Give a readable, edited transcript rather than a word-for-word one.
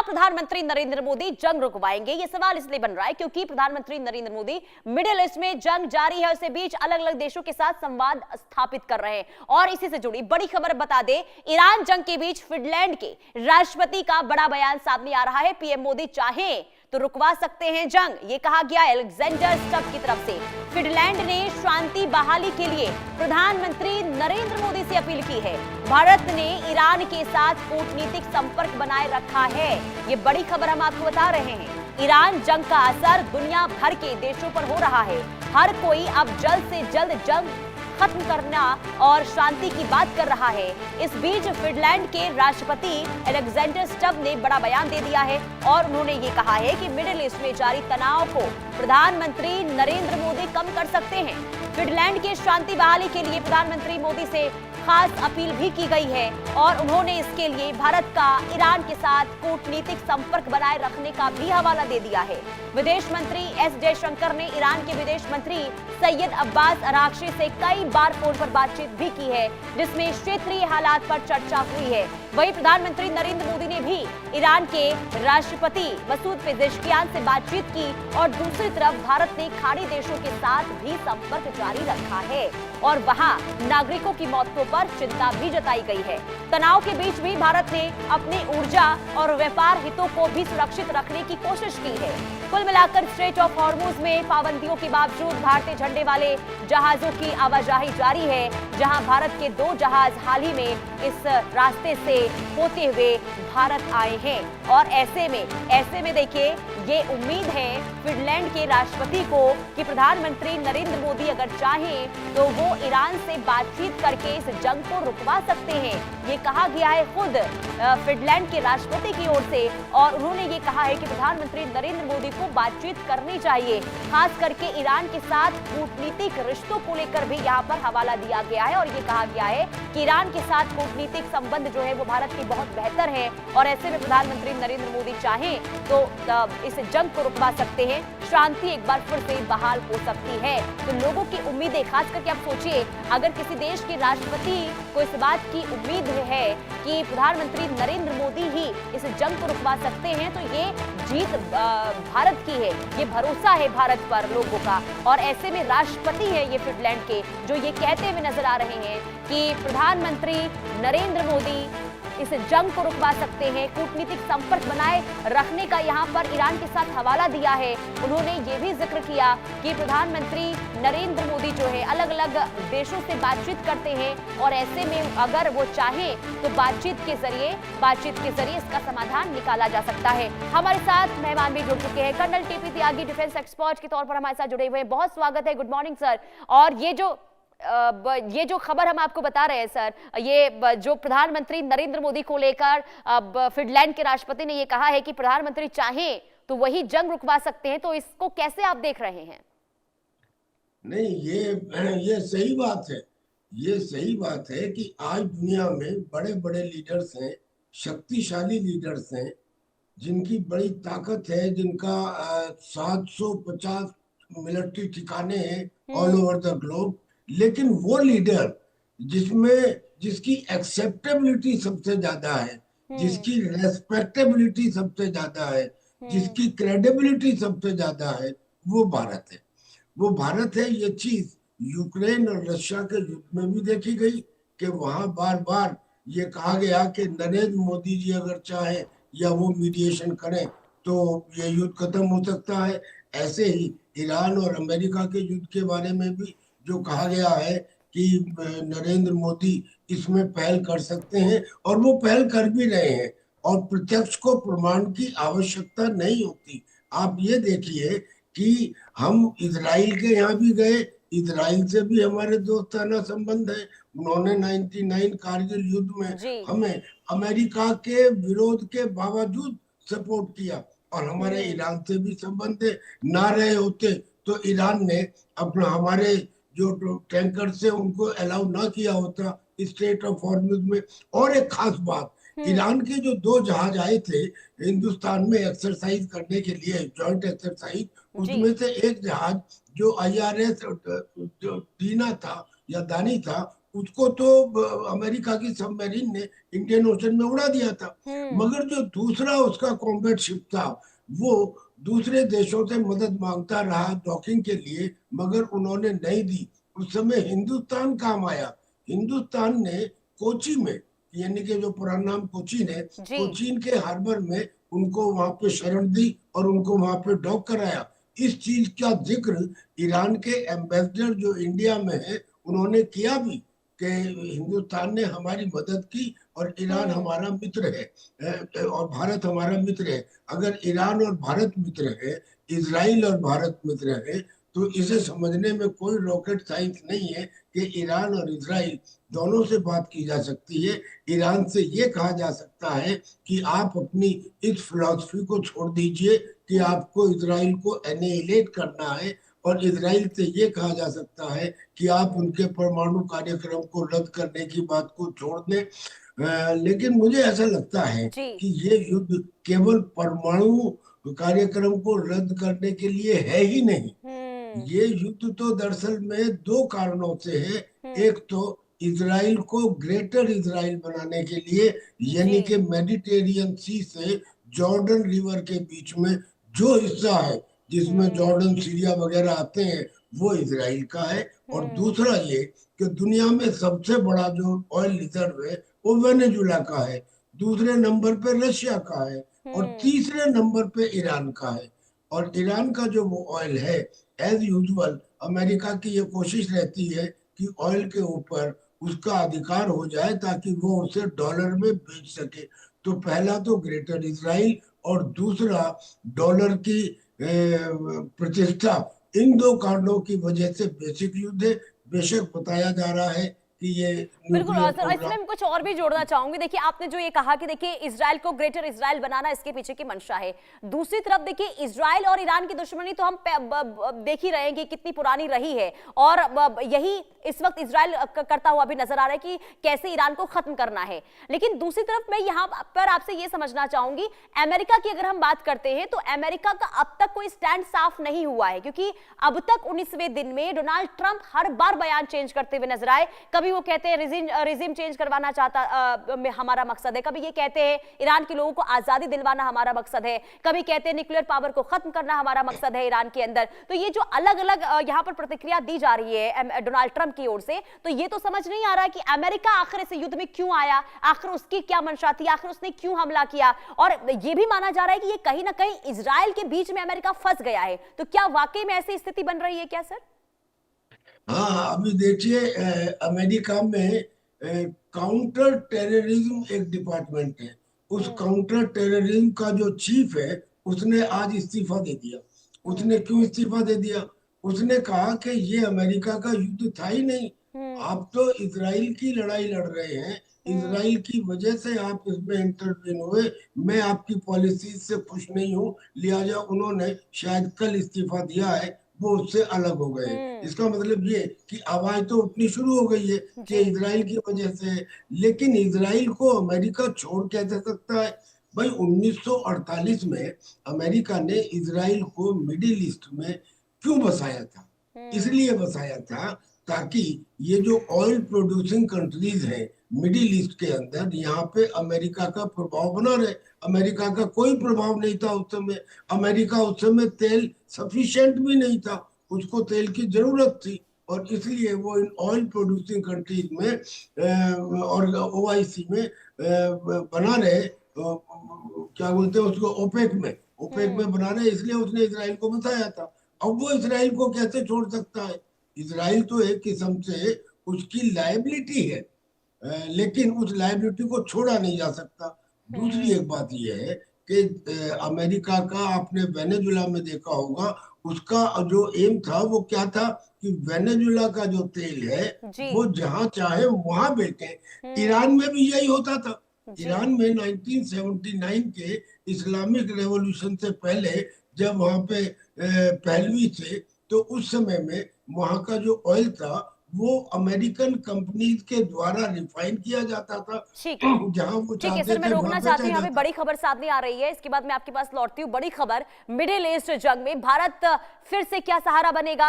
प्रधानमंत्री नरेंद्र मोदी जंग रुकवाएंगे? ये सवाल इसलिए बन रहा है क्योंकि प्रधानमंत्री नरेंद्र मोदी मिडिल ईस्ट में जंग जारी है, उसके बीच अलग अलग देशों के साथ संवाद स्थापित कर रहे हैं। और इसी से जुड़ी बड़ी खबर बता दें, ईरान जंग के बीच फिनलैंड के राष्ट्रपति का बड़ा बयान सामने आ रहा है। पीएम मोदी चाहे तो रुकवा सकते हैं जंग, ये कहा गया अलेक्जेंडर स्टब की तरफ से। फिनलैंड ने शांति बहाली के लिए प्रधानमंत्री नरेंद्र मोदी से अपील की है। भारत ने ईरान के साथ कूटनीतिक संपर्क बनाए रखा है, ये बड़ी खबर हम आपको बता रहे हैं। ईरान जंग का असर दुनिया भर के देशों पर हो रहा है। हर कोई अब जल्द से जल्द जंग खत्म करना और शांति की बात कर रहा है। इस बीच फिनलैंड के राष्ट्रपति अलेक्जेंडर स्टब ने बड़ा बयान दे दिया है और उन्होंने ये कहा है कि मिडिल ईस्ट में जारी तनाव को प्रधानमंत्री नरेंद्र मोदी कम कर सकते हैं। फिनलैंड के शांति बहाली के लिए प्रधानमंत्री मोदी से खास अपील भी की गई है और उन्होंने इसके लिए भारत का ईरान के साथ कूटनीतिक संपर्क बनाए रखने का भी हवाला दे दिया है। विदेश मंत्री एस जयशंकर ने ईरान के विदेश मंत्री सैयद अब्बास अराक्ची से कई बार फोन पर बातचीत भी की है, जिसमें क्षेत्रीय हालात पर चर्चा हुई है। वहीं प्रधानमंत्री नरेंद्र मोदी ने भी ईरान के राष्ट्रपति मसूद पेजेश्कियान से बातचीत की और दूसरी तरफ भारत ने खाड़ी देशों के साथ भी संपर्क जारी रखा है और वहां नागरिकों की मौतों पर चिंता भी जताई गई है। तनाव के बीच भी भारत ने अपनी ऊर्जा और व्यापार हितों को भी सुरक्षित रखने की कोशिश की है। कुल मिलाकर स्ट्रेट ऑफ हॉर्मुज में पाबंदियों के बावजूद भारतीय झंडे वाले जहाजों की आवाजाही जारी है, जहां भारत के 2 जहाज हाल ही में इस रास्ते से होते हुए भारत आए हैं। और ऐसे में देखिए, ये उम्मीद है फिनलैंड के राष्ट्रपति को कि प्रधानमंत्री नरेंद्र मोदी अगर चाहें तो वो ईरान से बातचीत करके इस जंग को रुकवा सकते हैं। ये कहा गया है खुद फिनलैंड के राष्ट्रपति की ओर से और उन्होंने ये कहा है कि प्रधानमंत्री नरेंद्र मोदी को बातचीत करनी चाहिए। खास करके ईरान के साथ कूटनीतिक रिश्तों को लेकर भी यहाँ पर हवाला दिया गया है और ये कहा गया है कि ईरान के साथ कूटनीतिक संबंध जो है वो भारत के बहुत बेहतर है और ऐसे में प्रधानमंत्री नरेंद्र मोदी चाहें तो इस जंग को रुकवा सकते हैं, शांति एक बार फिर से बहाल हो सकती है। तो लोगों की उम्मीदें, खास करके आप सोचिए, अगर किसी देश के राष्ट्रपति को इस बात की उम्मीद है कि प्रधानमंत्री नरेंद्र मोदी ही इस जंग को रुकवा सकते हैं तो ये जीत भारत की है, ये भरोसा है भारत पर लोगों का। और ऐसे में राष्ट्रपति है ये फिनलैंड के, जो ये कहते हुए नजर आ रहे हैं कि प्रधानमंत्री नरेंद्र मोदी इस जंग को रुकवा सकते हैं। कूटनीतिक संपर्क बनाए रखने का यहाँ पर ईरान के साथ हवाला दिया है। उन्होंने ये भी जिक्र किया कि प्रधानमंत्री नरेंद्र मोदी जो है अलग अलग देशों से बातचीत करते हैं और ऐसे में अगर वो चाहें तो बातचीत के जरिए इसका समाधान निकाला जा सकता है। हमारे साथ मेहमान भी जुड़ चुके हैं, कर्नल टीपी त्यागी डिफेंस एक्सपर्ट के तौर पर हमारे साथ जुड़े हुए हैं। बहुत स्वागत है, गुड मॉर्निंग सर। और ये जो खबर हम आपको बता रहे हैं सर, ये जो प्रधानमंत्री नरेंद्र मोदी को लेकर फिनलैंड के राष्ट्रपति ने ये कहा है कि प्रधानमंत्री चाहें तो वही जंग रुकवा सकते हैं, तो इसको कैसे आप देख रहे हैं? नहीं, ये सही बात है। ये सही बात है कि आज दुनिया में बड़े बड़े लीडर्स हैं, शक्तिशाली लीडर्स हैं, जिनकी बड़ी ताकत है, जिनका 750 मिलिट्री ठिकाने हैं ऑल ओवर द ग्लोब। लेकिन वो लीडर जिसकी एक्सेप्टेबिलिटी सबसे ज्यादा है, जिसकी रेस्पेक्टेबिलिटी सबसे ज्यादा है, जिसकी क्रेडिबिलिटी सबसे ज्यादा है, वो भारत है। वो भारत है। ये चीज यूक्रेन और रशिया के युद्ध में भी देखी गई कि वहां बार बार ये कहा गया कि नरेंद्र मोदी जी अगर चाहे या वो मीडिएशन करें तो ये युद्ध खत्म हो सकता है। ऐसे ही ईरान और अमेरिका के युद्ध के बारे में भी जो कहा गया है कि नरेंद्र मोदी इसमें पहल कर सकते हैं और वो पहल कर भी रहे हैं और प्रत्यक्ष को प्रमाण की आवश्यकता नहीं होती। आप ये देखिए कि हम इजराइल के यहाँ भी गए, इजराइल से भी हमारे दोस्ताना संबंध है। उन्होंने 99 कारगिल युद्ध में हमें अमेरिका के विरोध के बावजूद सपोर्ट किया और हमारे ईरान से भी संबंध ना रहे होते तो ईरान ने अपना हमारे जो टैंकर से उनको अलाउ ना किया होता स्ट्रेट ऑफ हॉर्मुज में। और एक खास बात, ईरान के जो 2 जहाज आए थे हिंदुस्तान में एक्सरसाइज करने के लिए, जॉइंट एक्सरसाइज, उसमें से एक जहाज जो IRS डीना था या दानी था, उसको तो अमेरिका की सबमरीन ने इंडियन ओशन में उड़ा दिया था। मगर जो दूसरा उसका कॉम्बैट शिप था, वो दूसरे देशों से मदद मांगता रहा डॉकिंग के लिए, मगर उन्होंने नहीं दी। उस समय हिंदुस्तान काम आया। हिंदुस्तान ने कोची में, यानी कि जो पुराना नाम कोचीन है, जी। कोचीन के हार्बर में उनको वहां पे शरण दी और उनको वहां पे डॉक कराया। इस चीज का जिक्र ईरान के एम्बेसडर जो इंडिया में है उन्होंने किया भी, कि हिंदुस्तान ने हमारी मदद की और ईरान हमारा मित्र है और भारत हमारा मित्र है। अगर ईरान और भारत मित्र है, इजराइल और भारत मित्र है, तो इसे समझने में कोई रॉकेट साइंस नहीं है कि ईरान और इजराइल दोनों से बात की जा सकती है। ईरान से ये कहा जा सकता है कि आप अपनी इस फिलॉसफी को छोड़ दीजिए कि आपको इजराइल को एनिहिलेट करना है, और इजराइल से ये कहा जा सकता है कि आप उनके परमाणु कार्यक्रम को रद्द करने की बात को छोड़ दें। लेकिन मुझे ऐसा लगता है जी। कि ये युद्ध केवल परमाणु कार्यक्रम को रद्द करने के लिए है ही नहीं। ये युद्ध तो दरअसल में दो कारणों से है। एक तो इजराइल को ग्रेटर इजराइल बनाने के लिए, यानी कि मेडिटेरियन सी से जॉर्डन रिवर के बीच में जो हिस्सा है जिसमें जॉर्डन सीरिया वगैरह आते हैं, वो इजराइल का है। और दूसरा ये कि दुनिया में सबसे बड़ा जो ऑयल रिजर्व है वो वेनेजुला का है, दूसरे नंबर पे रशिया का है, और तीसरे नंबर पे ईरान का है। और ईरान का जो वो ऑयल है, एज यूजुअल अमेरिका की ये कोशिश रहती है कि ऑयल के ऊपर उसका अधिकार हो जाए ताकि वो उसे डॉलर में बेच सके। तो पहला तो ग्रेटर इजराइल और दूसरा डॉलर की प्रतिष्ठा, इन दो कारणों की वजह से बेसिक युद्ध है। बेशक बताया जा रहा है कि ये बिल्कुल। न्यूक्लियर और सर इसमें मैं कुछ और भी जोड़ना चाहूंगी। देखिए आपने जो ये कहा कि देखिए इजराइल को ग्रेटर इजराइल बनाना इसके पीछे की मंशा है। दूसरी तरफ देखिए इजराइल और ईरान की दुश्मनी तो हम देख ही रहे हैं कि कितनी पुरानी रही है, और यही इस वक्त इजराइल करता हुआ भी नजर आ रहा है कि कैसे ईरान को खत्म करना है। लेकिन दूसरी तरफ मैं यहाँ पर आपसे ये समझना चाहूंगी, अमेरिका की अगर हम बात करते हैं तो अमेरिका का अब तक कोई स्टैंड साफ नहीं हुआ है, क्योंकि अब तक 19वें दिन में डोनाल्ड ट्रंप हर बार बयान चेंज करते हुए नजर आए। कभी वो कहते हैं रिजिम चेंज करवाना चाहता हमारा मकसद है, कभी ये कहते हैं ईरान के लोगों को आजादी दिलवाना हमारा मकसद है, कभी कहते हैं न्यूक्लियर पावर को खत्म करना हमारा मकसद है ईरान के अंदर। तो ये जो अलग अलग यहाँ पर प्रतिक्रिया दी जा रही है डोनाल्ड ट्रंप की ओर से, तो ये तो समझ नहीं आ रहा है कि अमेरिका आखिर इस युद्ध में क्यों आया, आखिर उसकी क्या मंशा थी, आखिर उसने क्यों हमला किया। और ये भी माना जा रहा है कि ये कहीं ना कहीं इजराइल के बीच में अमेरिका फंस गया है। तो क्या वाकई में ऐसी स्थिति बन रही है क्या सर? हाँ, अभी देखिए अमेरिका में काउंटर टेररिज्म एक डिपार्टमेंट है। उस काउंटर टेररिज्म का जो चीफ है उसने आज इस्तीफा दे दिया। उसने क्यों इस्तीफा दे दिया? उसने कहा कि ये अमेरिका का युद्ध था ही नहीं, आप तो इजराइल की लड़ाई लड़ रहे हैं, इजराइल की वजह से आप इसमें इंटरवीन हुए, मैं आपकी पॉलिसी से खुश नहीं हूँ, लिहाजा उन्होंने शायद कल इस्तीफा दिया है, वो उससे अलग हो गए। इसका मतलब ये कि आवाज तो उठनी शुरू हो गई है कि इजराइल की वजह से। लेकिन इजराइल को अमेरिका छोड़ कैसे सकता है? भाई 1948 में अमेरिका ने इजराइल को मिडिल ईस्ट में क्यों बसाया था? इसलिए बसाया था ताकि ये जो ऑयल प्रोड्यूसिंग कंट्रीज हैं मिडिल ईस्ट के अंदर, यहाँ पे अमेरिका का प्रभाव बना रहे। अमेरिका का कोई प्रभाव नहीं था उस समय। अमेरिका उस समय तेल सफिशिएंट भी नहीं था, उसको तेल की जरूरत थी, और इसलिए वो इन ऑयल प्रोड्यूसिंग कंट्रीज में और ओआईसी में बना रहे, क्या बोलते हैं उसको, ओपेक में बना रहे, इसलिए उसने इजराइल को बसाया था। अब वो इजराइल को कैसे छोड़ सकता है? इजराइल तो एक किस्म से उसकी लायबिलिटी है, लेकिन उस लायबिलिटी को छोड़ा नहीं जा सकता। दूसरी एक बात यह है कि अमेरिका का, आपने वेनेजुला में देखा होगा, उसका जो एम था वो क्या था कि वेनेजुला का जो तेल है वो जहां चाहे वहां बेचे। ईरान में भी यही होता था। ईरान में 1979 के इस्लामिक रेवोल्यूशन से पहले जब वहां पे पहलवी थे, तो उस समय में वहां का जो ऑयल था वो अमेरिकन कंपनीज के द्वारा रिफाइन किया जाता था। ठीक है, जहां वो ठीक है सर, मैं रोकना चाहती हूँ, यहाँ पे बड़ी खबर सामने आ रही है, इसके बाद मैं आपके पास लौटती हूँ। बड़ी खबर, मिडिल ईस्ट जंग में भारत फिर से क्या सहारा बनेगा?